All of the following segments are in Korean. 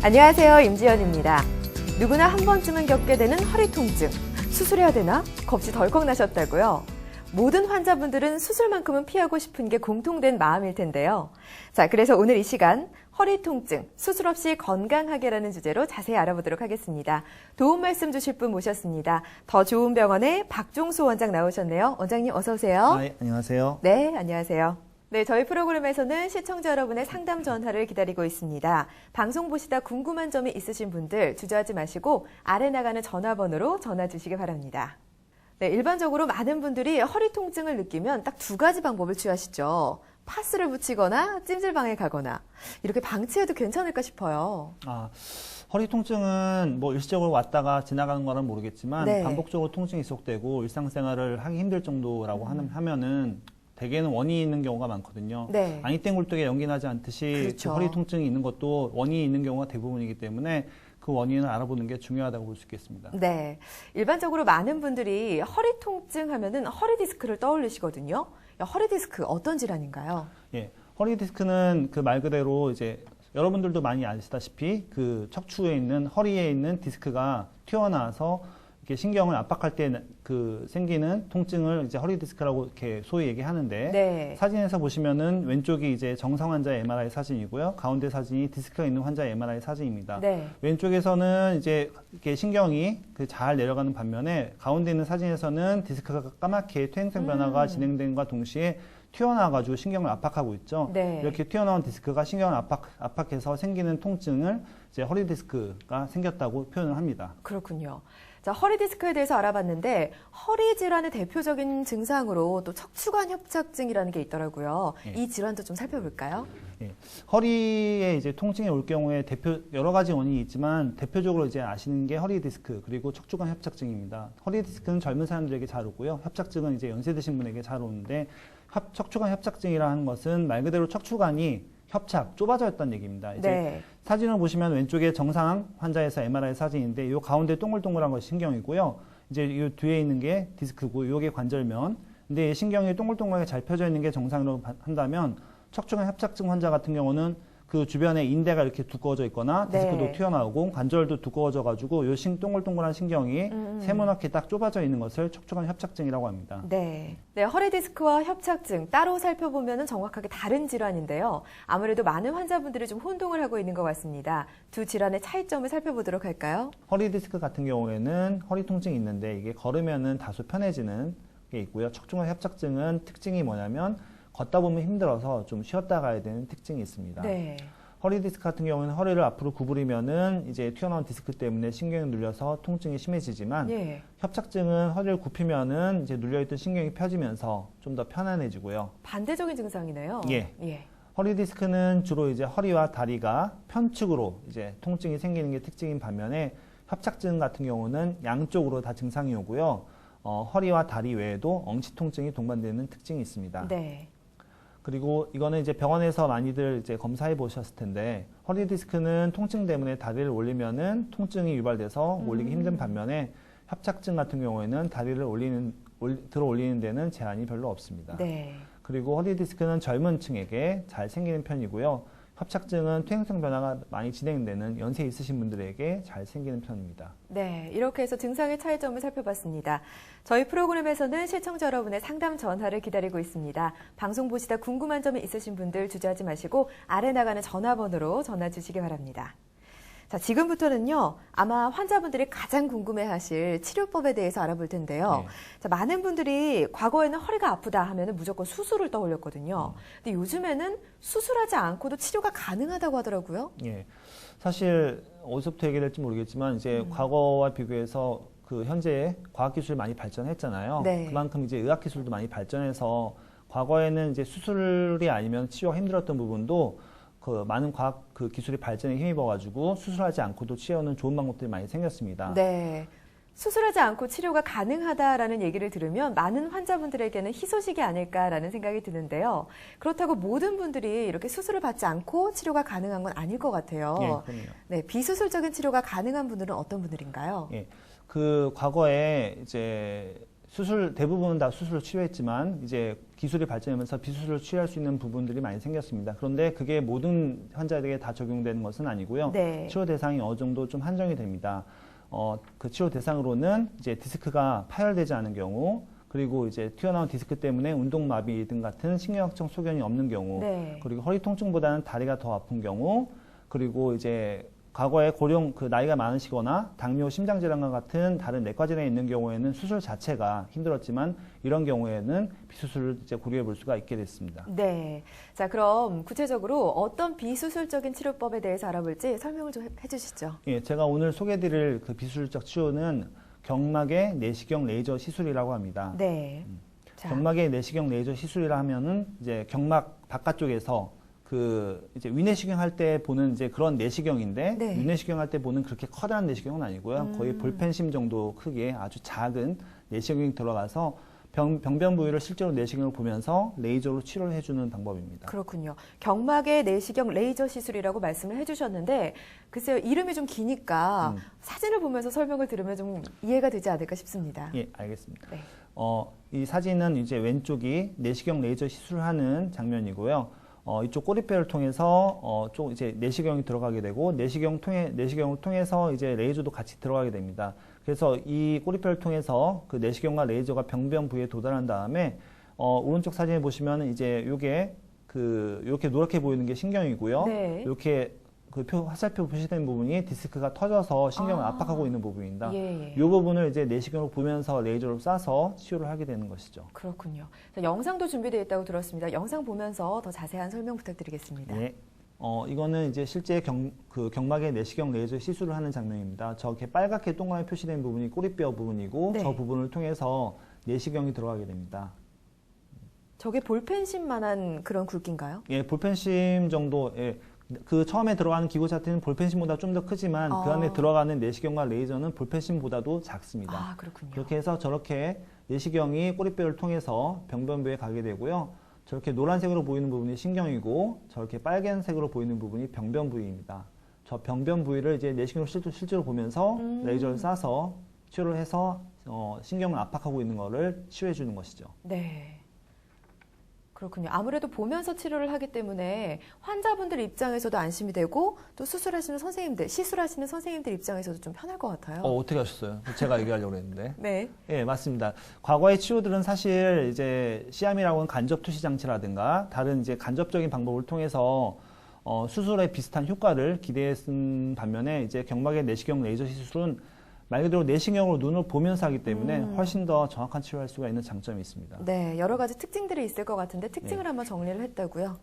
안녕하세요, 임지연입니다. 누구나 한 번쯤은 겪게 되는 허리 통증. 수술해야 되나? 겁이 덜컥 나셨다고요? 모든 환자분들은 수술만큼은 피하고 싶은 게 공통된 마음일 텐데요. 자, 그래서 오늘 이 시간 허리 통증, 수술 없이 건강하게라는 주제로 자세히 알아보도록 하겠습니다. 도움 말씀 주실 분 모셨습니다. 더 좋은 병원의 박종수 원장 나오셨네요. 원장님 어서 오세요. 네, 안녕하세요. 네, 안녕하세요. 네, 저희 프로그램에서는 시청자 여러분의 상담 전화를 기다리고 있습니다. 방송 보시다 궁금한 점이 있으신 분들 주저하지 마시고 아래 나가는 전화번호로 전화 주시기 바랍니다. 네, 일반적으로 많은 분들이 허리 통증을 느끼면 딱 두 가지 방법을 취하시죠. 파스를 붙이거나 찜질방에 가거나 이렇게 방치해도 괜찮을까 싶어요. 허리 통증은 뭐 일시적으로 왔다가 지나가는 거는 모르겠지만 네. 반복적으로 통증이 지속되고 일상생활을 하기 힘들 정도라고 하면은 대개는 원인이 있는 경우가 많거든요. 네. 아니 땡 굴뚝에 연기 나지 않듯이 그렇죠. 그 허리 통증이 있는 것도 원인이 있는 경우가 대부분이기 때문에 그 원인을 알아보는 게 중요하다고 볼 수 있겠습니다. 네, 일반적으로 많은 분들이 허리 통증 하면은 허리 디스크를 떠올리시거든요. 허리 디스크 어떤 질환인가요? 예, 허리 디스크는 그 말 그대로 이제 여러분들도 많이 아시다시피 그 척추에 있는 허리에 있는 디스크가 튀어나와서 이렇게 신경을 압박할 때 그 생기는 통증을 이제 허리 디스크라고 이렇게 소위 얘기하는데 네. 사진에서 보시면은 왼쪽이 이제 정상 환자의 MRI 사진이고요. 가운데 사진이 디스크가 있는 환자의 MRI 사진입니다. 네. 왼쪽에서는 이제 이렇게 신경이 잘 내려가는 반면에 가운데 있는 사진에서는 디스크가 까맣게 퇴행성 변화가 진행된과 동시에 튀어나와가지고 신경을 압박하고 있죠. 네. 이렇게 튀어나온 디스크가 신경을 압박해서 생기는 통증을 이제 허리 디스크가 생겼다고 표현을 합니다. 그렇군요. 자, 허리 디스크에 대해서 알아봤는데 허리 질환의 대표적인 증상으로 또 척추관 협착증이라는 게 있더라고요. 예. 이 질환도 좀 살펴볼까요? 예. 허리에 이제 통증이 올 경우에 여러 가지 원인이 있지만 대표적으로 이제 아시는 게 허리 디스크 그리고 척추관 협착증입니다. 허리 디스크는 젊은 사람들에게 잘 오고요. 협착증은 이제 연세 드신 분에게 잘 오는데 척추관 협착증이라는 것은 말 그대로 척추관이 좁아져 있다는 얘기입니다. 이제 네. 사진을 보시면 왼쪽에 정상 환자에서 MRI 사진인데 이 가운데 동글동글한 것이 신경이고요. 이제 이 뒤에 있는 게 디스크고 이게 관절면. 근데 신경이 동글동글하게 잘 펴져 있는 게 정상으로 한다면 척추관 협착증 환자 같은 경우는 그 주변에 인대가 이렇게 두꺼워져 있거나 디스크도 네. 튀어나오고 관절도 두꺼워져 가지고 요 동글동글한 신경이 세모나게 딱 좁아져 있는 것을 척추관 협착증이라고 합니다. 네. 네, 허리 디스크와 협착증 따로 살펴보면 정확하게 다른 질환인데요. 아무래도 많은 환자분들이 좀 혼동을 하고 있는 것 같습니다. 두 질환의 차이점을 살펴보도록 할까요? 허리 디스크 같은 경우에는 허리 통증이 있는데 이게 걸으면은 다소 편해지는 게 있고요. 척추관 협착증은 특징이 뭐냐면 걷다 보면 힘들어서 좀 쉬었다 가야 되는 특징이 있습니다. 네. 허리 디스크 같은 경우에는 허리를 앞으로 구부리면은 이제 튀어나온 디스크 때문에 신경이 눌려서 통증이 심해지지만 예. 협착증은 허리를 굽히면은 이제 눌려있던 신경이 펴지면서 좀 더 편안해지고요. 반대적인 증상이네요. 예. 예. 허리 디스크는 주로 이제 허리와 다리가 편측으로 이제 통증이 생기는 게 특징인 반면에 협착증 같은 경우는 양쪽으로 다 증상이 오고요. 허리와 다리 외에도 엉치 통증이 동반되는 특징이 있습니다. 네. 그리고 이거는 이제 병원에서 많이들 이제 검사해 보셨을 텐데 허리 디스크는 통증 때문에 다리를 올리면은 통증이 유발돼서 올리기 힘든 반면에 협착증 같은 경우에는 다리를 들어 올리는 데는 제한이 별로 없습니다. 네. 그리고 허리 디스크는 젊은 층에게 잘 생기는 편이고요. 협착증은 퇴행성 변화가 많이 진행되는 연세 있으신 분들에게 잘 생기는 편입니다. 네, 이렇게 해서 증상의 차이점을 살펴봤습니다. 저희 프로그램에서는 시청자 여러분의 상담 전화를 기다리고 있습니다. 방송 보시다 궁금한 점이 있으신 분들 주저하지 마시고 아래 나가는 전화번호로 전화 주시기 바랍니다. 자, 지금부터는요, 아마 환자분들이 가장 궁금해하실 치료법에 대해서 알아볼 텐데요. 네. 자, 많은 분들이 과거에는 허리가 아프다 하면 무조건 수술을 떠올렸거든요. 근데 요즘에는 수술하지 않고도 치료가 가능하다고 하더라고요. 예. 사실 어디서부터 얘기를 할지 모르겠지만 이제 과거와 비교해서 그 현재 과학기술이 많이 발전했잖아요. 네. 그만큼 이제 의학기술도 많이 발전해서 과거에는 이제 수술이 아니면 치료가 힘들었던 부분도 그 많은 과학 그 기술이 발전에 힘입어가지고 수술하지 않고도 치료하는 좋은 방법들이 많이 생겼습니다. 네. 수술하지 않고 치료가 가능하다라는 얘기를 들으면 많은 환자분들에게는 희소식이 아닐까라는 생각이 드는데요. 그렇다고 모든 분들이 이렇게 수술을 받지 않고 치료가 가능한 건 아닐 것 같아요. 예, 그럼요. 네, 비수술적인 치료가 가능한 분들은 어떤 분들인가요? 예. 그 과거에 이제 대부분은 다 수술을 치료했지만 이제 기술이 발전하면서 비수술을 치료할 수 있는 부분들이 많이 생겼습니다. 그런데 그게 모든 환자들에게 다 적용되는 것은 아니고요. 네. 치료 대상이 어느 정도 좀 한정이 됩니다. 그 치료 대상으로는 이제 디스크가 파열되지 않은 경우, 그리고 이제 튀어나온 디스크 때문에 운동마비 등 같은 신경학적 소견이 없는 경우, 네. 그리고 허리 통증보다는 다리가 더 아픈 경우, 그리고 이제 과거에 나이가 많으시거나 당뇨, 심장질환과 같은 다른 내과 질환이 있는 경우에는 수술 자체가 힘들었지만 이런 경우에는 비수술을 이제 고려해 볼 수가 있게 됐습니다. 네. 자, 그럼 구체적으로 어떤 비수술적인 치료법에 대해서 알아볼지 설명을 좀 해주시죠. 예, 제가 오늘 소개해드릴 그 비수술적 치료는 경막의 내시경 레이저 시술이라고 합니다. 네. 자, 경막의 내시경 레이저 시술이라 하면은 이제 경막 바깥쪽에서 이제 위내시경 할 때 보는 이제 그런 내시경인데, 네. 위내시경 할 때 보는 그렇게 커다란 내시경은 아니고요. 거의 볼펜심 정도 크기의 아주 작은 내시경이 들어가서 병변 부위를 실제로 내시경을 보면서 레이저로 치료를 해주는 방법입니다. 그렇군요. 경막의 내시경 레이저 시술이라고 말씀을 해주셨는데, 글쎄요, 이름이 좀 기니까 사진을 보면서 설명을 들으면 좀 이해가 되지 않을까 싶습니다. 예, 알겠습니다. 네. 이 사진은 이제 왼쪽이 내시경 레이저 시술을 하는 장면이고요. 이쪽 꼬리뼈를 통해서 쪽 이제 내시경이 들어가게 되고 내시경을 통해서 이제 레이저도 같이 들어가게 됩니다. 그래서 이 꼬리뼈를 통해서 그 내시경과 레이저가 병변 부위에 도달한 다음에 오른쪽 사진에 보시면 이제 이렇게 노랗게 보이는 게 신경이고요. 네. 이렇게 화살표 표시된 부분이 디스크가 터져서 신경을 압박하고 있는 부분입니다. 예, 예. 이 부분을 이제 내시경으로 보면서 레이저로 쏴서 치료를 하게 되는 것이죠. 그렇군요. 자, 영상도 준비되어 있다고 들었습니다. 영상 보면서 더 자세한 설명 부탁드리겠습니다. 네. 이거는 이제 실제 경막의 내시경 레이저 시술을 하는 장면입니다. 저렇게 빨갛게 동그랗게 표시된 부분이 꼬리뼈 부분이고, 네. 저 부분을 통해서 내시경이 들어가게 됩니다. 저게 볼펜심만한 그런 굵기인가요? 예, 볼펜심 정도, 예. 처음에 들어가는 기구 자체는 볼펜심보다 좀 더 크지만 그 안에 들어가는 내시경과 레이저는 볼펜심보다도 작습니다. 아, 그렇군요. 그렇게 해서 저렇게 내시경이 꼬리뼈를 통해서 병변부에 가게 되고요. 저렇게 노란색으로 보이는 부분이 신경이고, 저렇게 빨간색으로 보이는 부분이 병변 부위입니다. 저 병변 부위를 이제 내시경으로 실제로 보면서 레이저를 쏴서 치료를 해서 신경을 압박하고 있는 것을 치료해 주는 것이죠. 네. 그렇군요. 아무래도 보면서 치료를 하기 때문에 환자분들 입장에서도 안심이 되고, 또 시술하시는 선생님들 입장에서도 좀 편할 것 같아요. 어떻게 하셨어요? 제가 얘기하려고 했는데. 네. 예, 맞습니다. 과거의 치료들은 사실 이제 시암이라고 하는 간접 투시 장치라든가 다른 이제 간접적인 방법을 통해서 수술에 비슷한 효과를 기대했은 반면에 이제 경막의 내시경 레이저 시술은 말 그대로 내시경으로 눈을 보면서 하기 때문에 훨씬 더 정확한 치료할 수가 있는 장점이 있습니다. 네, 여러 가지 특징들이 있을 것 같은데 특징을 네. 한번 정리를 했다고요.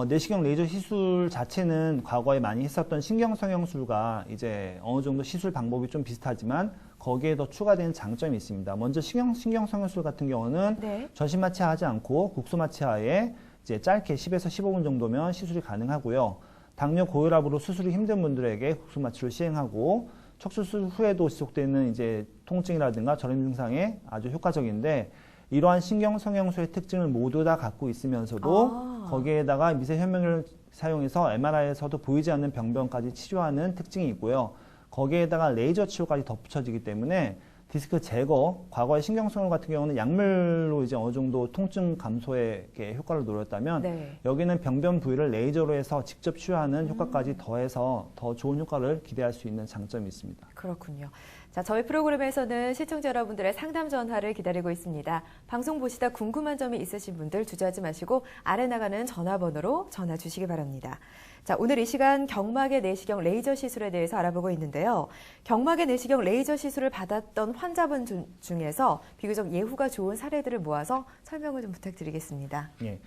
내시경 레이저 시술 자체는 과거에 많이 했었던 신경성형술과 이제 어느 정도 시술 방법이 좀 비슷하지만 거기에 더 추가되는 장점이 있습니다. 먼저 신경성형술 같은 경우는 네. 전신 마취하지 않고 국소 마취하에 이제 짧게 10에서 15분 정도면 시술이 가능하고요. 당뇨 고혈압으로 수술이 힘든 분들에게 국소 마취를 시행하고 척추수술 후에도 지속되는 이제 통증이라든가 저림 증상에 아주 효과적인데, 이러한 신경성형술의 특징을 모두 다 갖고 있으면서도 거기에다가 미세 현미경을 사용해서 MRI에서도 보이지 않는 병변까지 치료하는 특징이 있고요. 거기에다가 레이저 치료까지 덧붙여지기 때문에 디스크 제거, 과거의 신경성형 같은 경우는 약물로 이제 어느 정도 통증 감소에 이렇게 효과를 노렸다면 네. 여기는 병변 부위를 레이저로 해서 직접 치료하는 효과까지 더해서 더 좋은 효과를 기대할 수 있는 장점이 있습니다. 그렇군요. 자, 저희 프로그램에서는 시청자 여러분들의 상담 전화를 기다리고 있습니다. 방송 보시다 궁금한 점이 있으신 분들 주저하지 마시고 아래 나가는 전화번호로 전화 주시기 바랍니다. 자, 오늘 이 시간 경막의 내시경 레이저 시술에 대해서 알아보고 있는데요. 경막의 내시경 레이저 시술을 받았던 환자분 중에서 비교적 예후가 좋은 사례들을 모아서 설명을 좀 부탁드리겠습니다. 예.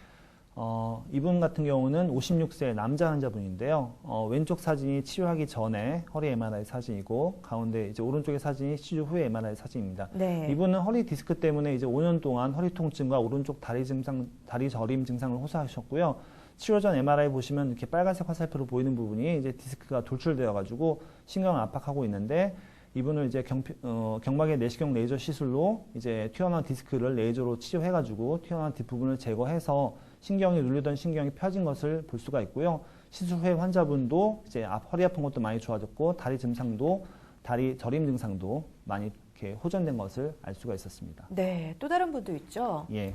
이분 같은 경우는 56세 남자 환자분인데요. 왼쪽 사진이 치료하기 전에 허리 MRI 사진이고, 가운데 이제 오른쪽의 사진이 치료 후의 MRI 사진입니다. 네. 이분은 허리 디스크 때문에 이제 5년 동안 허리 통증과 오른쪽 다리 저림 증상을 호소하셨고요. 치료 전 MRI 보시면 이렇게 빨간색 화살표로 보이는 부분이 이제 디스크가 돌출되어가지고 신경을 압박하고 있는데, 이분을 이제 경막의 내시경 레이저 시술로 이제 튀어나온 디스크를 레이저로 치료해가지고 튀어나온 뒷부분을 제거해서 신경이 눌리던 신경이 펴진 것을 볼 수가 있고요. 시술 후에 환자분도 이제 허리 아픈 것도 많이 좋아졌고, 다리 저림 증상도 많이 이렇게 호전된 것을 알 수가 있었습니다. 네, 또 다른 분도 있죠. 예.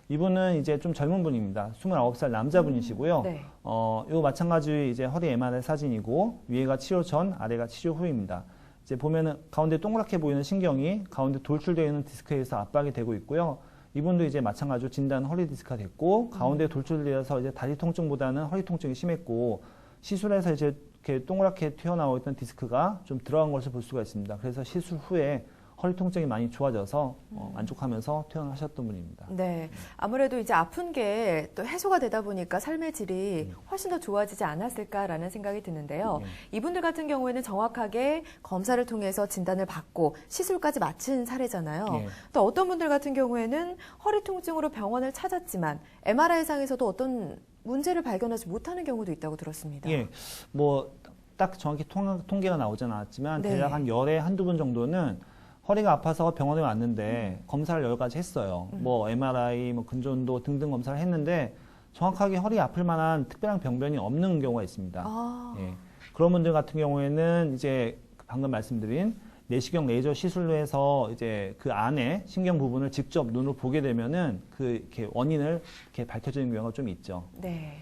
이분은 이제 좀 젊은 분입니다. 29살 남자분이시고요. 네. 요 마찬가지 이제 허리 MRI 사진이고 위에가 치료 전, 아래가 치료 후입니다. 이제 보면은 가운데 동그랗게 보이는 신경이 가운데 돌출되어 있는 디스크에서 압박이 되고 있고요. 이분도 이제 마찬가지로 진단 허리 디스크가 됐고 가운데 돌출되어서 이제 다리 통증보다는 허리 통증이 심했고 시술해서 이제 이렇게 동그랗게 튀어나와 있던 디스크가 좀 들어간 것을 볼 수가 있습니다. 그래서 시술 후에 허리 통증이 많이 좋아져서 만족하면서 퇴원하셨던 분입니다. 네, 아무래도 이제 아픈 게 또 해소가 되다 보니까 삶의 질이 훨씬 더 좋아지지 않았을까라는 생각이 드는데요. 이분들 같은 경우에는 정확하게 검사를 통해서 진단을 받고 시술까지 마친 사례잖아요. 예. 또 어떤 분들 같은 경우에는 허리 통증으로 병원을 찾았지만 MRI상에서도 어떤 문제를 발견하지 못하는 경우도 있다고 들었습니다. 예, 뭐 딱 정확히 통계가 나오진 않았지만 네. 대략 한 열에 한두 분 정도는 허리가 아파서 병원에 왔는데 검사를 여러 가지 했어요. 뭐 MRI, 뭐 근전도 등등 검사를 했는데 정확하게 허리 아플 만한 특별한 병변이 없는 경우가 있습니다. 아, 예. 그런 분들 같은 경우에는 이제 방금 말씀드린 내시경 레이저 시술로 해서 이제 그 안에 신경 부분을 직접 눈으로 보게 되면은 그 이렇게 원인을 이렇게 밝혀지는 경우가 좀 있죠. 네.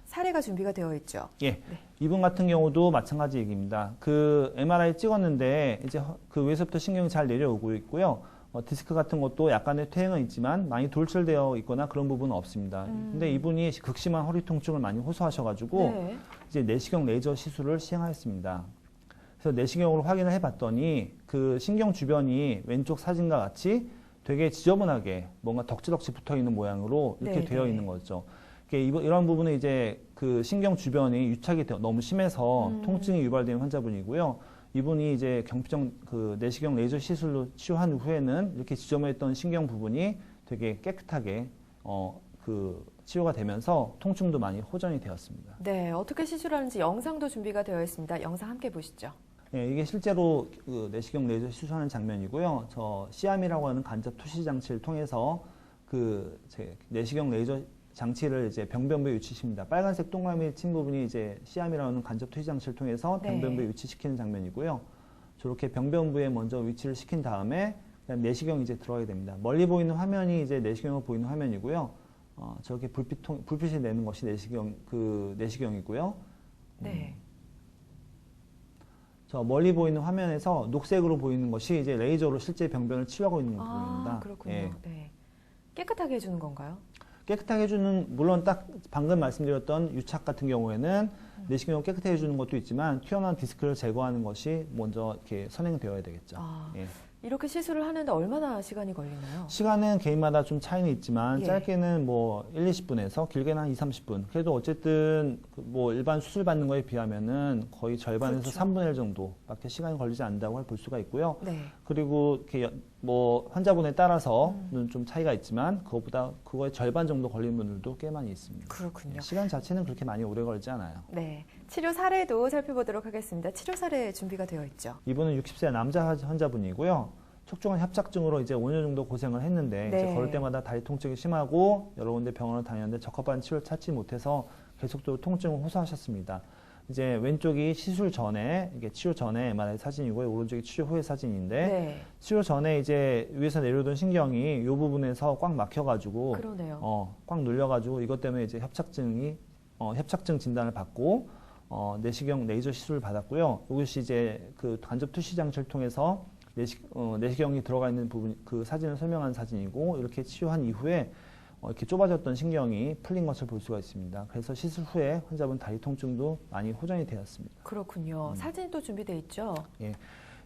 사례가 준비가 되어 있죠. 예. 이분 같은 경우도 마찬가지 얘기입니다. 그 MRI 찍었는데 이제 그 위에서부터 신경이 잘 내려오고 있고요. 디스크 같은 것도 약간의 퇴행은 있지만 많이 돌출되어 있거나 그런 부분은 없습니다. 근데 이분이 극심한 허리 통증을 많이 호소하셔가지고 네. 이제 내시경 레이저 시술을 시행하였습니다. 그래서 내시경으로 확인을 해봤더니 그 신경 주변이 왼쪽 사진과 같이 되게 지저분하게 뭔가 덕지덕지 붙어 있는 모양으로 이렇게 네, 되어 네. 있는 거죠. 이런 부분은 이제 그 신경 주변이 유착이 너무 심해서 통증이 유발된 환자분이고요. 이분이 이제 경피정 그 내시경 레이저 시술로 치료한 후에는 이렇게 지저분했던 신경 부분이 되게 깨끗하게 그 치료가 되면서 통증도 많이 호전이 되었습니다. 네, 어떻게 시술하는지 영상도 준비가 되어 있습니다. 영상 함께 보시죠. 네, 이게 실제로 그 내시경 레이저 시술하는 장면이고요. 저 시암이라고 하는 간접 투시 장치를 통해서 그 제 내시경 레이저 장치를 이제 병변부에 위치시킵니다. 빨간색 동그라미 친 부분이 이제 시암이라는 간접 투시 장치를 통해서 네. 병변부에 위치시키는 장면이고요. 저렇게 병변부에 먼저 위치를 시킨 다음에 그다음 내시경이 이제 들어가게 됩니다. 멀리 보이는 화면이 이제 내시경으로 보이는 화면이고요. 저렇게 불빛이 내는 것이 내시경이고요. 네. 저 멀리 보이는 화면에서 녹색으로 보이는 것이 이제 레이저로 실제 병변을 치료하고 있는 부분입니다. 아, 그렇군요. 예. 네. 깨끗하게 해주는 건가요? 깨끗하게 해주는, 물론 딱 방금 말씀드렸던 유착 같은 경우에는 내시경을 깨끗하게 해주는 것도 있지만 튀어나온 디스크를 제거하는 것이 먼저 이렇게 선행되어야 되겠죠. 아, 예. 이렇게 시술을 하는데 얼마나 시간이 걸리나요? 시간은 개인마다 좀 차이는 있지만 예. 짧게는 뭐 1, 20분에서 길게는 한 2, 30분. 그래도 어쨌든 뭐 일반 수술 받는 거에 비하면은 거의 절반에서 그렇죠. 3분의 1 정도밖에 시간이 걸리지 않는다고 볼 수가 있고요. 네. 그리고 이렇게 뭐 환자분에 따라서는 좀 차이가 있지만 그거의 절반 정도 걸리는 분들도 꽤 많이 있습니다. 그렇군요. 시간 자체는 그렇게 많이 오래 걸리지 않아요. 네. 치료 사례도 살펴보도록 하겠습니다. 치료 사례 준비가 되어 있죠. 이분은 60세 남자 환자분이고요. 척추관 협착증으로 이제 5년 정도 고생을 했는데 네. 이제 걸을 때마다 다리 통증이 심하고 여러 군데 병원을 다녔는데 적합한 치료를 찾지 못해서 계속적으로 통증을 호소하셨습니다. 이제 왼쪽이 시술 전에 이게 치료 전에 MRI 사진이고요. 오른쪽이 치료 후의 사진인데 네. 치료 전에 이제 위에서 내려오던 신경이 이 부분에서 꽉 막혀가지고 그러네요. 꽉 눌려가지고 이것 때문에 이제 협착증 진단을 받고 내시경 레이저 시술을 받았고요. 이것이 이제 그 간접 투시 장치를 통해서 내시경이 들어가 있는 부분 그 사진을 설명한 사진이고 이렇게 치료한 이후에 이렇게 좁아졌던 신경이 풀린 것을 볼 수가 있습니다. 그래서 시술 후에 환자분 다리 통증도 많이 호전이 되었습니다. 그렇군요. 사진이 또 준비되어 있죠. 예.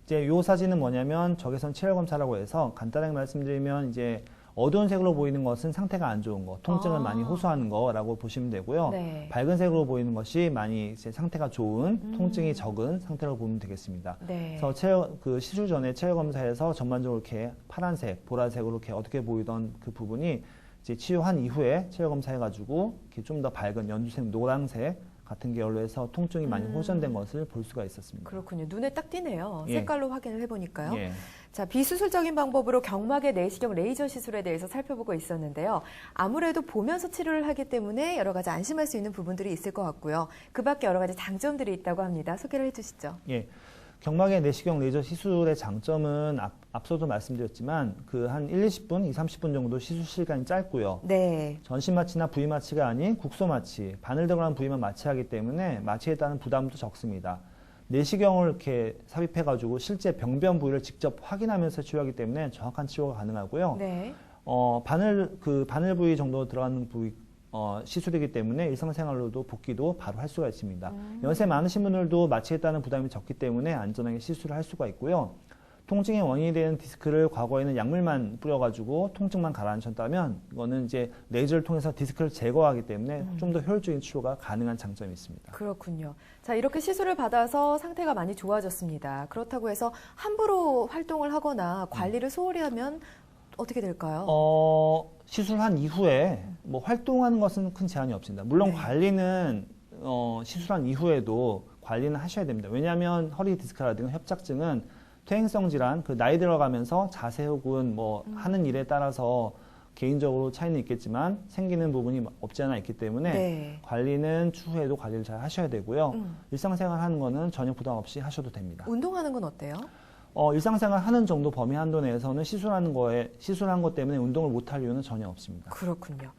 이제 이 사진은 뭐냐면 적외선 체열 검사라고 해서 간단하게 말씀드리면 이제 어두운 색으로 보이는 것은 상태가 안 좋은 거, 통증을 많이 호소하는 거라고 보시면 되고요. 네. 밝은 색으로 보이는 것이 많이 이제 상태가 좋은, 통증이 적은 상태라고 보면 되겠습니다. 네. 그래서 그 시술 전에 체열 검사에서 전반적으로 이렇게 파란색, 보라색으로 이렇게 어떻게 보이던 그 부분이 이제 치료한 이후에 체열 검사해가지고 이렇게 좀 더 밝은 연두색, 노란색 같은 계열로 해서 통증이 많이 호전된 것을 볼 수가 있었습니다. 그렇군요. 눈에 딱 띄네요. 예. 색깔로 확인을 해보니까요. 예. 자, 비수술적인 방법으로 경막의 내시경 레이저 시술에 대해서 살펴보고 있었는데요. 아무래도 보면서 치료를 하기 때문에 여러 가지 안심할 수 있는 부분들이 있을 것 같고요. 그 밖에 여러 가지 장점들이 있다고 합니다. 소개를 해주시죠. 예. 경막의 내시경 레이저 시술의 장점은 앞서도 말씀드렸지만 그 한 1, 20분, 2, 30분 정도 시술 시간이 짧고요. 네. 전신 마취나 부위 마취가 아닌 국소 마취, 바늘 들어간 부위만 마취하기 때문에 마취에 따른 부담도 적습니다. 내시경을 이렇게 삽입해가지고 실제 병변 부위를 직접 확인하면서 치료하기 때문에 정확한 치료가 가능하고요. 네. 바늘 부위 정도 들어가는 부위 시술이기 때문에 일상생활로도 복귀도 바로 할 수가 있습니다. 연세 많으신 분들도 마취에 따른 부담이 적기 때문에 안전하게 시술을 할 수가 있고요. 통증의 원인이 되는 디스크를 과거에는 약물만 뿌려가지고 통증만 가라앉혔다면 이거는 이제 레이저를 통해서 디스크를 제거하기 때문에 좀 더 효율적인 치료가 가능한 장점이 있습니다. 그렇군요. 자, 이렇게 시술을 받아서 상태가 많이 좋아졌습니다. 그렇다고 해서 함부로 활동을 하거나 관리를 소홀히 하면 어떻게 될까요? 시술한 이후에 뭐 활동하는 것은 큰 제한이 없습니다. 물론 네. 관리는 시술한 이후에도 관리는 하셔야 됩니다. 왜냐하면 허리 디스크라든가 협착증은 퇴행성 질환, 그 나이 들어가면서 자세 혹은 뭐 하는 일에 따라서 개인적으로 차이는 있겠지만 생기는 부분이 없지 않아 있기 때문에 네. 관리는 추후에도 관리를 잘 하셔야 되고요. 일상생활 하는 거는 전혀 부담 없이 하셔도 됩니다. 운동하는 건 어때요? 일상생활 하는 정도 범위 한도 내에서는 시술한 것 때문에 운동을 못할 이유는 전혀 없습니다. 그렇군요.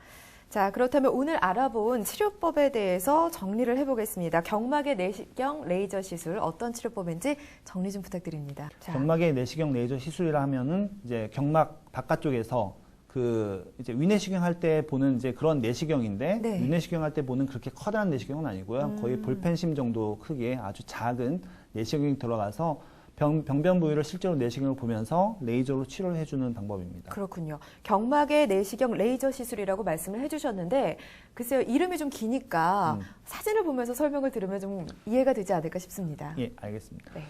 자, 그렇다면 오늘 알아본 치료법에 대해서 정리를 해보겠습니다. 경막의 내시경 레이저 시술 어떤 치료법인지 정리 좀 부탁드립니다. 자, 경막의 내시경 레이저 시술이라 하면은 이제 경막 바깥쪽에서 그 이제 위내시경 할 때 보는 이제 그런 내시경인데 네. 위내시경 할 때 보는 그렇게 커다란 내시경은 아니고요. 거의 볼펜심 정도 크기의 아주 작은 내시경이 들어가서 병변 부위를 실제로 내시경을 보면서 레이저로 치료를 해주는 방법입니다. 그렇군요. 경막의 내시경 레이저 시술이라고 말씀을 해주셨는데 글쎄요, 이름이 좀 기니까 사진을 보면서 설명을 들으면 좀 이해가 되지 않을까 싶습니다. 예, 알겠습니다. 네.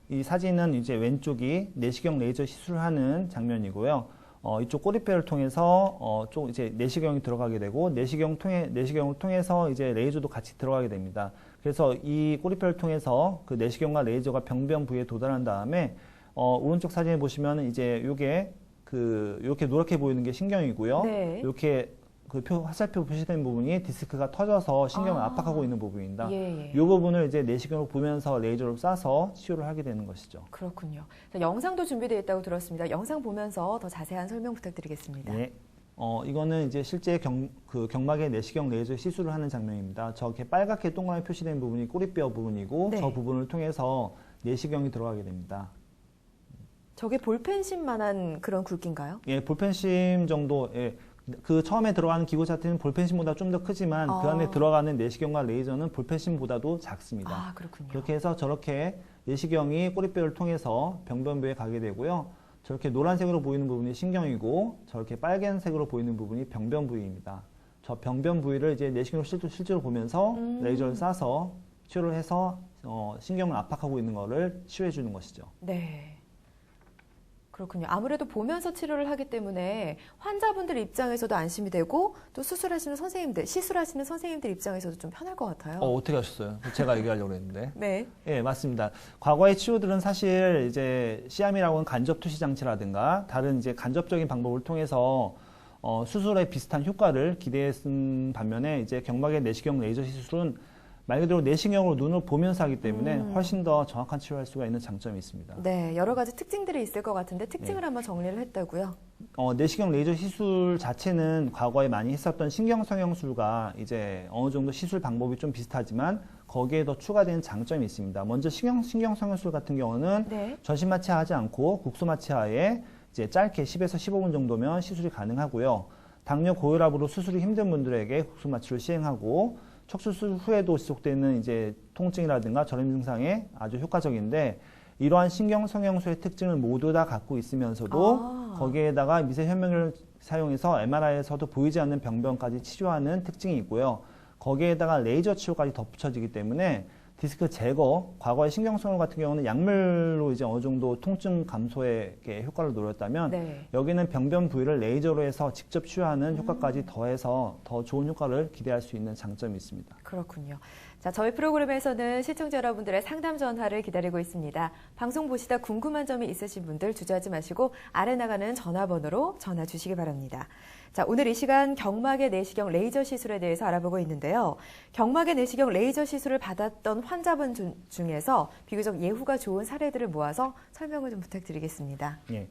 이 사진은 이제 왼쪽이 내시경 레이저 시술을 하는 장면이고요. 이쪽 꼬리뼈를 통해서 좀 이제 내시경이 들어가게 되고 내시경을 통해서 이제 레이저도 같이 들어가게 됩니다. 그래서 이 꼬리뼈를 통해서 그 내시경과 레이저가 병변 부위에 도달한 다음에 오른쪽 사진에 보시면 이제 이렇게 노랗게 보이는 게 신경이고요. 네. 이렇게 그 화살표 표시된 부분이 디스크가 터져서 신경을 압박하고 있는 부분입니다. 예, 예. 이 부분을 이제 내시경으로 보면서 레이저로 쏴서 치료를 하게 되는 것이죠. 그렇군요. 자, 영상도 준비되어 있다고 들었습니다. 영상 보면서 더 자세한 설명 부탁드리겠습니다. 네. 이거는 이제 실제 경막의 내시경 레이저 시술을 하는 장면입니다. 저렇게 빨갛게 동그랗게 표시된 부분이 꼬리뼈 부분이고 네. 저 부분을 통해서 내시경이 들어가게 됩니다. 저게 볼펜심만한 그런 굵기인가요? 예, 볼펜심 정도, 예. 그 처음에 들어가는 기구 자체는 볼펜심보다 좀 더 크지만 그 안에 들어가는 내시경과 레이저는 볼펜심보다도 작습니다. 아, 그렇군요. 그렇게 해서 저렇게 내시경이 꼬리뼈를 통해서 병변부에 가게 되고요. 저렇게 노란색으로 보이는 부분이 신경이고 저렇게 빨간색으로 보이는 부분이 병변 부위입니다. 저 병변 부위를 이제 내시경으로 실제로 보면서 레이저를 쏴서 치료를 해서 신경을 압박하고 있는 거를 치료해 주는 것이죠. 네. 그렇군요. 아무래도 보면서 치료를 하기 때문에 환자분들 입장에서도 안심이 되고 또 수술하시는 선생님들, 시술하시는 선생님들 입장에서도 좀 편할 것 같아요. 어떻게 하셨어요? 제가 얘기하려고 했는데. 네. 예, 맞습니다. 과거의 치료들은 사실 이제 시암이라고 하는 간접 투시 장치라든가 다른 이제 간접적인 방법을 통해서 수술에 비슷한 효과를 기대했은 반면에 이제 경막의 내시경 레이저 시술은 말 그대로 내시경으로 눈을 보면서 하기 때문에 훨씬 더 정확한 치료할 수가 있는 장점이 있습니다. 네, 여러 가지 특징들이 있을 것 같은데 특징을 네. 한번 정리를 했다고요. 내시경 레이저 시술 자체는 과거에 많이 했었던 신경성형술과 이제 어느 정도 시술 방법이 좀 비슷하지만 거기에 더 추가된 장점이 있습니다. 먼저 신경성형술 같은 경우는 네. 전신 마취하지 않고 국소 마취하에 이제 짧게 10에서 15분 정도면 시술이 가능하고요. 당뇨 고혈압으로 수술이 힘든 분들에게 국소 마취를 시행하고 척수술 후에도 지속되는 이제 통증이라든가 저림 증상에 아주 효과적인데 이러한 신경성형술의 특징을 모두 다 갖고 있으면서도 거기에다가 미세 현미경을 사용해서 MRI에서도 보이지 않는 병변까지 치료하는 특징이 있고요. 거기에다가 레이저 치료까지 덧붙여지기 때문에 디스크 제거, 과거의 신경성형 같은 경우는 약물로 이제 어느 정도 통증 감소에 효과를 노렸다면 네. 여기는 병변 부위를 레이저로 해서 직접 치료하는 효과까지 더해서 더 좋은 효과를 기대할 수 있는 장점이 있습니다. 그렇군요. 자, 저희 프로그램에서는 시청자 여러분들의 상담 전화를 기다리고 있습니다. 방송 보시다 궁금한 점이 있으신 분들 주저하지 마시고 아래 나가는 전화번호로 전화 주시기 바랍니다. 자, 오늘 이 시간 경막의 내시경 레이저 시술에 대해서 알아보고 있는데요. 경막의 내시경 레이저 시술을 받았던 환자분 중에서 비교적 예후가 좋은 사례들을 모아서 설명을 좀 부탁드리겠습니다. 예.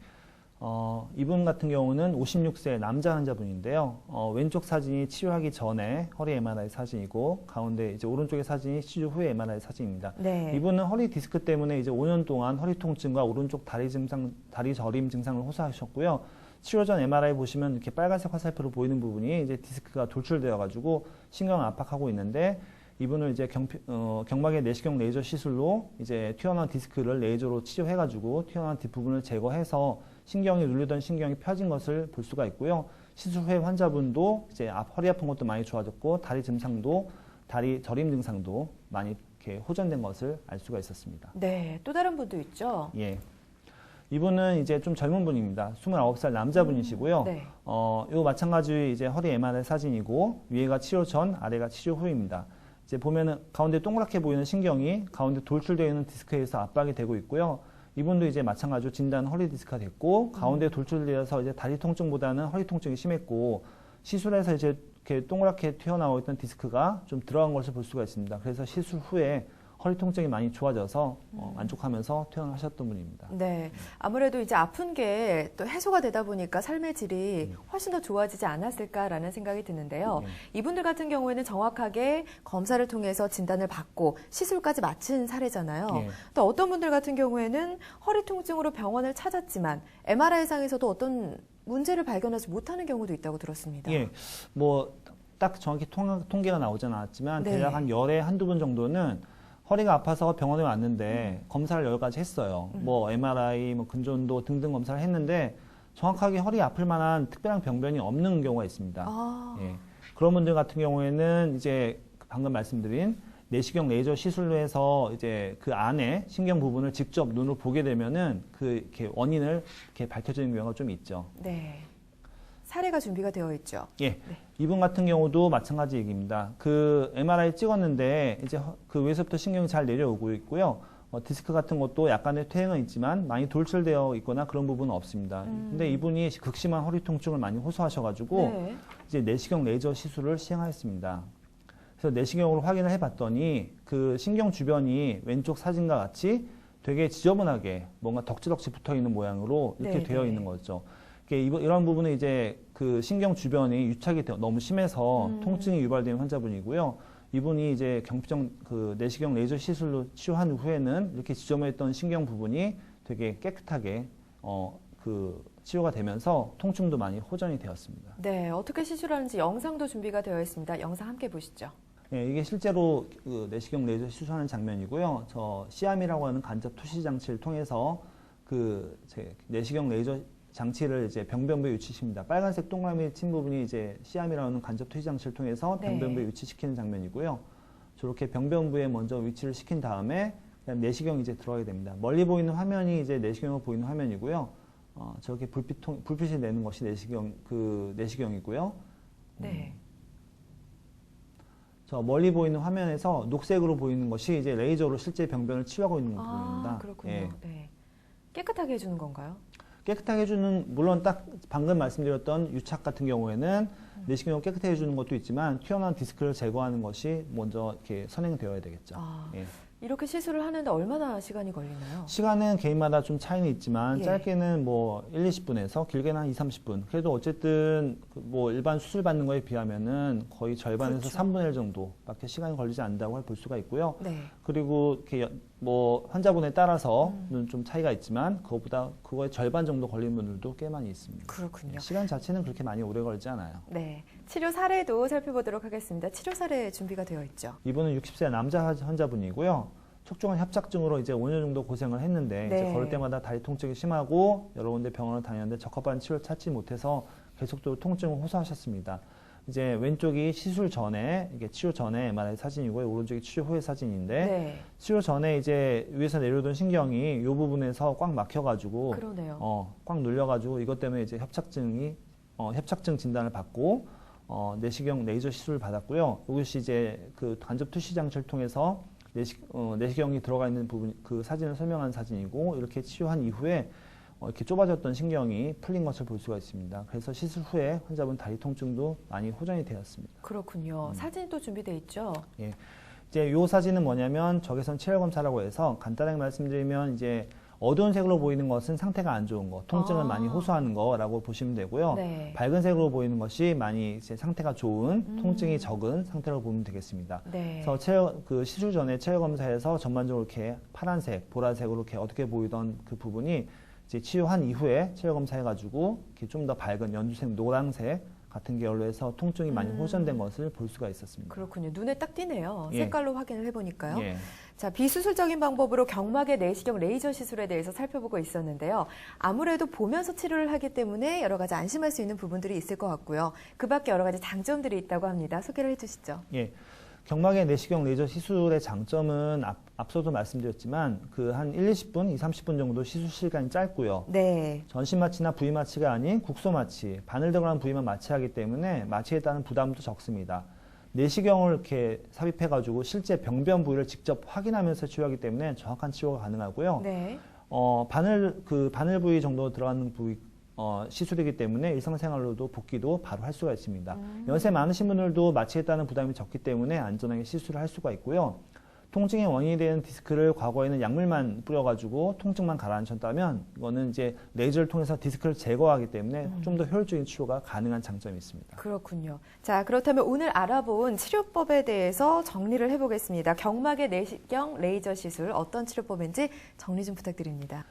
이분 같은 경우는 56세 남자 환자분인데요. 왼쪽 사진이 치료하기 전에 허리 MRI 사진이고 가운데 이제 오른쪽의 사진이 치료 후의 MRI 사진입니다. 네. 이분은 허리 디스크 때문에 이제 5년 동안 허리 통증과 오른쪽 다리 저림 증상을 호소하셨고요. 치료 전 MRI 보시면 이렇게 빨간색 화살표로 보이는 부분이 이제 디스크가 돌출되어 가지고 신경을 압박하고 있는데 이분을 이제 경막의 내시경 레이저 시술로 이제 튀어나온 디스크를 레이저로 치료해가지고 튀어나온 뒷부분을 제거해서 신경이 눌리던 신경이 펴진 것을 볼 수가 있고요. 시술 후에 환자분도 이제 허리 아픈 것도 많이 좋아졌고 다리 증상도 다리 저림 증상도 많이 이렇게 호전된 것을 알 수가 있었습니다. 네, 또 다른 분도 있죠. 예. 이분은 이제 좀 젊은 분입니다. 29살 남자분이시고요. 네. 이거 마찬가지 이제 허리 MRI 사진이고 위에가 치료 전, 아래가 치료 후입니다. 이제 보면은 가운데 동그랗게 보이는 신경이 가운데 돌출되어 있는 디스크에서 압박이 되고 있고요. 이분도 이제 마찬가지로 진단 허리 디스크가 됐고 가운데 돌출되어서 이제 다리 통증보다는 허리 통증이 심했고 시술해서 이제 이렇게 동그랗게 튀어나와 있던 디스크가 좀 들어간 것을 볼 수가 있습니다. 그래서 시술 후에 허리 통증이 많이 좋아져서 만족하면서 퇴원하셨던 분입니다. 네, 아무래도 이제 아픈 게 또 해소가 되다 보니까 삶의 질이 훨씬 더 좋아지지 않았을까라는 생각이 드는데요. 이분들 같은 경우에는 정확하게 검사를 통해서 진단을 받고 시술까지 마친 사례잖아요. 또 어떤 분들 같은 경우에는 허리 통증으로 병원을 찾았지만 MRI상에서도 어떤 문제를 발견하지 못하는 경우도 있다고 들었습니다. 예, 뭐 딱 정확히 통계가 나오진 않았지만 네. 대략 한 열에 한두 분 정도는 허리가 아파서 병원에 왔는데 검사를 여러 가지 했어요. 뭐 MRI, 뭐 근전도 등등 검사를 했는데 정확하게 허리 아플 만한 특별한 병변이 없는 경우가 있습니다. 아. 예. 그런 분들 같은 경우에는 이제 방금 말씀드린 내시경 레이저 시술로 해서 이제 그 안에 신경 부분을 직접 눈으로 보게 되면은 그 이렇게 원인을 이렇게 밝혀지는 경우가 좀 있죠. 네. 사례가 준비가 되어 있죠. 예. 네. 이분 같은 경우도 마찬가지 얘기입니다. 그 MRI 찍었는데 이제 그 위에서부터 신경이 잘 내려오고 있고요. 디스크 같은 것도 약간의 퇴행은 있지만 많이 돌출되어 있거나 그런 부분은 없습니다. 근데 이분이 극심한 허리 통증을 많이 호소하셔가지고 네. 이제 내시경 레이저 시술을 시행하였습니다. 그래서 내시경으로 확인을 해봤더니 그 신경 주변이 왼쪽 사진과 같이 되게 지저분하게 뭔가 덕지덕지 붙어 있는 모양으로 이렇게 네, 되어 네. 있는 거죠. 이런 부분은 이제 그 신경 주변이 유착이 너무 심해서 통증이 유발된 환자분이고요. 이분이 이제 경피정 그 내시경 레이저 시술로 치료한 후에는 이렇게 지저분했던 신경 부분이 되게 깨끗하게 그 치료가 되면서 통증도 많이 호전이 되었습니다. 네, 어떻게 시술하는지 영상도 준비가 되어 있습니다. 영상 함께 보시죠. 예, 이게 실제로 그 내시경 레이저 시술하는 장면이고요. 저 시암이라고 하는 간접 투시 장치를 통해서 그 내시경 레이저 장치를 이제 병변부에 위치시킵니다. 빨간색 동그라미 친 부분이 이제 시암이라는 간접 투시 장치를 통해서 네. 병변부에 위치시키는 장면이고요. 저렇게 병변부에 먼저 위치를 시킨 다음에 그다음 내시경이 이제 들어가게 됩니다. 멀리 보이는 화면이 이제 내시경으로 보이는 화면이고요. 저렇게 불빛이 내는 것이 내시경이고요. 네. 저 멀리 보이는 화면에서 녹색으로 보이는 것이 이제 레이저로 실제 병변을 치료하고 있는 부분입니다. 아, 그렇군요. 예. 네. 깨끗하게 해주는 건가요? 깨끗하게 해주는, 물론 딱 방금 말씀드렸던 유착 같은 경우에는 내시경을 깨끗하게 해주는 것도 있지만 튀어나온 디스크를 제거하는 것이 먼저 이렇게 선행되어야 되겠죠. 아, 예. 이렇게 시술을 하는데 얼마나 시간이 걸리나요? 시간은 개인마다 좀 차이는 있지만 예. 짧게는 뭐 1, 20분에서 길게는 한 2, 30분. 그래도 어쨌든 뭐 일반 수술 받는 거에 비하면은 거의 절반에서 그렇죠. 3분의 1 정도밖에 시간이 걸리지 않는다고 볼 수가 있고요. 네. 그리고 이렇게 뭐 환자분에 따라서는 좀 차이가 있지만 그거의 절반 정도 걸리는 분들도 꽤 많이 있습니다. 그렇군요. 시간 자체는 그렇게 많이 오래 걸리지 않아요. 네. 치료 사례도 살펴보도록 하겠습니다. 치료 사례 준비가 되어 있죠. 이분은 60세 남자 환자분이고요. 척추관 협착증으로 이제 5년 정도 고생을 했는데 네. 이제 걸을 때마다 다리 통증이 심하고 여러 군데 병원을 다녔는데 적합한 치료를 찾지 못해서 계속적으로 통증을 호소하셨습니다. 이제 왼쪽이 시술 전에 이게 치료 전에 MRI 사진이고요. 오른쪽이 치료 후의 사진인데 네. 치료 전에 이제 위에서 내려오던 신경이 이 부분에서 꽉 막혀가지고 그러네요. 꽉 눌려가지고 이것 때문에 이제 협착증 진단을 받고 내시경 레이저 시술을 받았고요. 이것이 이제 그 간접 투시 장치를 통해서 내시경이 들어가 있는 부분, 그 사진을 설명한 사진이고, 이렇게 치료한 이후에 이렇게 좁아졌던 신경이 풀린 것을 볼 수가 있습니다. 그래서 시술 후에 환자분 다리 통증도 많이 호전이 되었습니다. 그렇군요. 사진이 또 준비되어 있죠? 예. 이제 이 사진은 뭐냐면 적외선 체열 검사라고 해서 간단하게 말씀드리면 이제 어두운 색으로 보이는 것은 상태가 안 좋은 거, 통증을 많이 호소하는 거라고 보시면 되고요. 네. 밝은 색으로 보이는 것이 많이 이제 상태가 좋은, 통증이 적은 상태로 보면 되겠습니다. 네. 그래서 그 시술 전에 체열 검사에서 전반적으로 이렇게 파란색, 보라색으로 이렇게 어둡게 보이던 그 부분이 이제 치료한 이후에 체열 검사해가지고 이렇게 좀 더 밝은 연두색, 노란색 같은 계열로 해서 통증이 많이 호전된 것을 볼 수가 있었습니다. 그렇군요. 눈에 딱 띄네요. 예. 색깔로 확인을 해보니까요. 예. 자, 비수술적인 방법으로 경막의 내시경 레이저 시술에 대해서 살펴보고 있었는데요. 아무래도 보면서 치료를 하기 때문에 여러 가지 안심할 수 있는 부분들이 있을 것 같고요. 그 밖에 여러 가지 장점들이 있다고 합니다. 소개를 해주시죠. 예. 경막의 내시경 레이저 시술의 장점은 앞서도 말씀드렸지만 그 한 1, 20분, 2, 30분 정도 시술 시간이 짧고요. 네. 전신 마취나 부위 마취가 아닌 국소 마취, 바늘 들어간 부위만 마취하기 때문에 마취에 따른 부담도 적습니다. 내시경을 이렇게 삽입해가지고 실제 병변 부위를 직접 확인하면서 치료하기 때문에 정확한 치료가 가능하고요. 네. 바늘 부위 정도 들어가는 부위 시술이기 때문에 일상생활로도 복귀도 바로 할 수가 있습니다. 연세 많으신 분들도 마취에 따른 부담이 적기 때문에 안전하게 시술을 할 수가 있고요. 통증의 원인이 되는 디스크를 과거에는 약물만 뿌려가지고 통증만 가라앉혔다면 이거는 이제 레이저를 통해서 디스크를 제거하기 때문에 좀 더 효율적인 치료가 가능한 장점이 있습니다. 그렇군요. 자, 그렇다면 오늘 알아본 치료법에 대해서 정리를 해보겠습니다. 경막의 내시경 레이저 시술 어떤 치료법인지 정리 좀 부탁드립니다.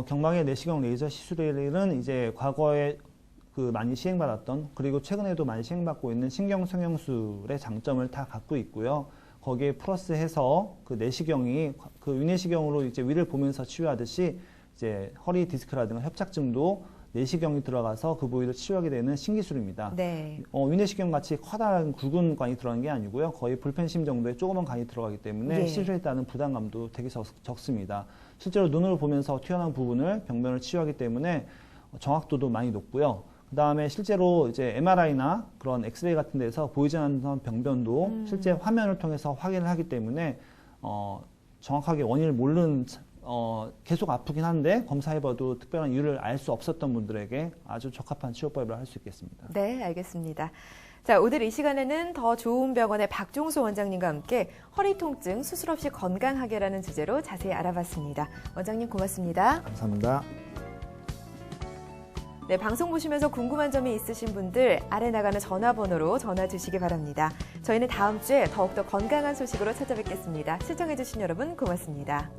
경막의 내시경 레이저 시술은 이제 과거에 그 많이 시행받았던, 그리고 최근에도 많이 시행받고 있는 신경성형술의 장점을 다 갖고 있고요. 거기에 플러스해서 그 내시경이 그 위내시경으로 이제 위를 보면서 치료하듯이 이제 허리 디스크라든가 협착증도 내시경이 들어가서 그 부위를 치료하게 되는 신기술입니다. 네. 위내시경 같이 커다란 굵은 관이 들어간 게 아니고요. 거의 볼펜심 정도의 조그만 관이 들어가기 때문에 예. 시술에 따른 부담감도 되게 적습니다. 실제로 눈으로 보면서 튀어나온 부분을 병변을 치료하기 때문에 정확도도 많이 높고요. 그 다음에 실제로 이제 MRI나 그런 엑스레이 같은 데서 보이지 않는 병변도 실제 화면을 통해서 확인을 하기 때문에 정확하게 원인을 모르는 계속 아프긴 한데 검사해봐도 특별한 이유를 알 수 없었던 분들에게 아주 적합한 치료법을 할 수 있겠습니다. 네, 알겠습니다. 자, 오늘 이 시간에는 더 좋은 병원의 박종수 원장님과 함께 허리 통증 수술 없이 건강하게라는 주제로 자세히 알아봤습니다. 원장님 고맙습니다. 감사합니다. 네, 방송 보시면서 궁금한 점이 있으신 분들 아래 나가는 전화번호로 전화 주시기 바랍니다. 저희는 다음 주에 더욱더 건강한 소식으로 찾아뵙겠습니다. 시청해주신 여러분 고맙습니다.